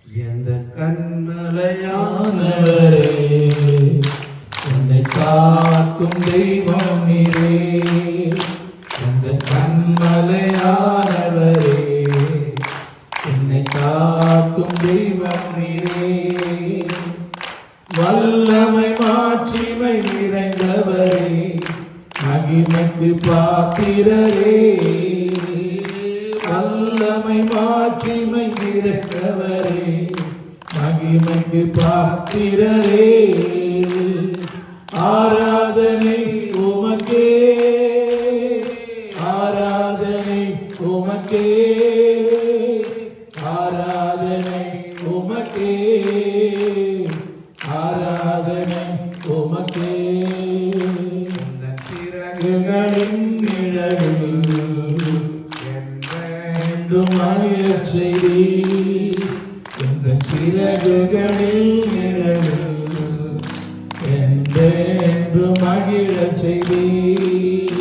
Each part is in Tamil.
எந்த கண்மலையானவரே, என்னை காக்கும் தெய்வம் நீரே. எந்த கண்மலையானவரே, என்னை காக்கும் தெய்வம் நீரே. வல்லமை மாட்சிமை நிறைந்தவரே, மகிமைக்கு பாத்திரரே. வல்லமை மாட்சிமை நிறைந்தவரே, மகிமைக்கு பாத்திரரே. ஆராதனை உமக்கே, ஆராதனை உமக்கே, ஆராதனை உமக்கே, ஆராதனை உமக்கே. இந்த சிறகுகளின் நிழலில் என்றும் மகிழச் செய்தீர். இந்த சிறகுகளில் நிழலில் என்றும் மகிழச் செய்தீர்.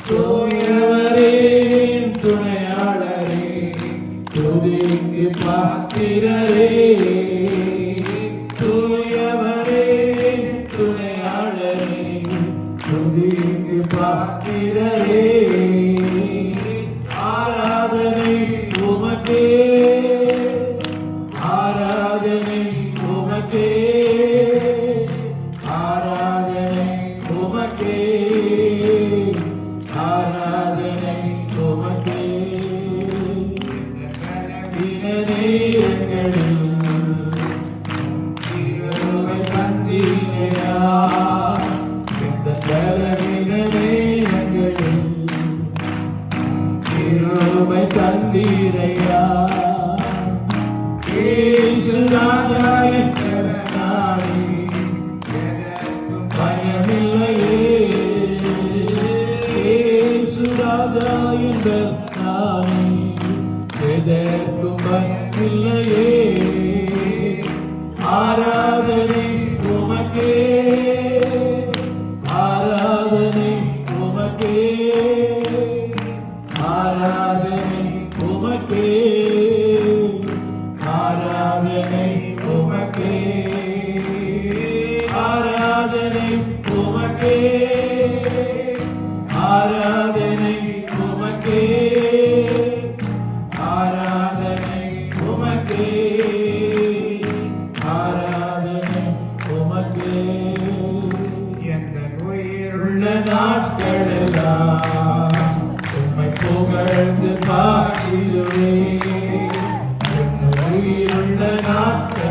தூயவரே துணையாளரே, துதிக்கு பாத்திரரே. தூயவரே துணையாளரே, துதிக்கு பாத்திரரே. ஆராதனை உமக்கே, ஆராதனை உமக்கே, ஆராதனை உமக்கே, ஆராதனை உமக்கே. நேரங்களில் கிருபை தந்தீரையா, இந்த பலவீன நேரங்களில் கிருபை தந்தீரையா. இயேசு ராஜா என்கிற நாளே, எதற்கும் பயமில்லையே. இயேசு ராஜா என்ற நாளே, எதற்கும் பயமில்லையே. ஆராதனை உமக்கே, ஆராதனை உமக்கே, ஆராதனை உமக்கே, ஆராதனை உமக்கே, ஆராதனை உமக்கே, ஆராதனை உமக்கே, ஆராதனை உமக்கே, ஆராதனை உமக்கே. எந்த உயிருள்ள நாட்களெல்லாம் உம்மை புகழ்ந்து பாடிடுவேன்.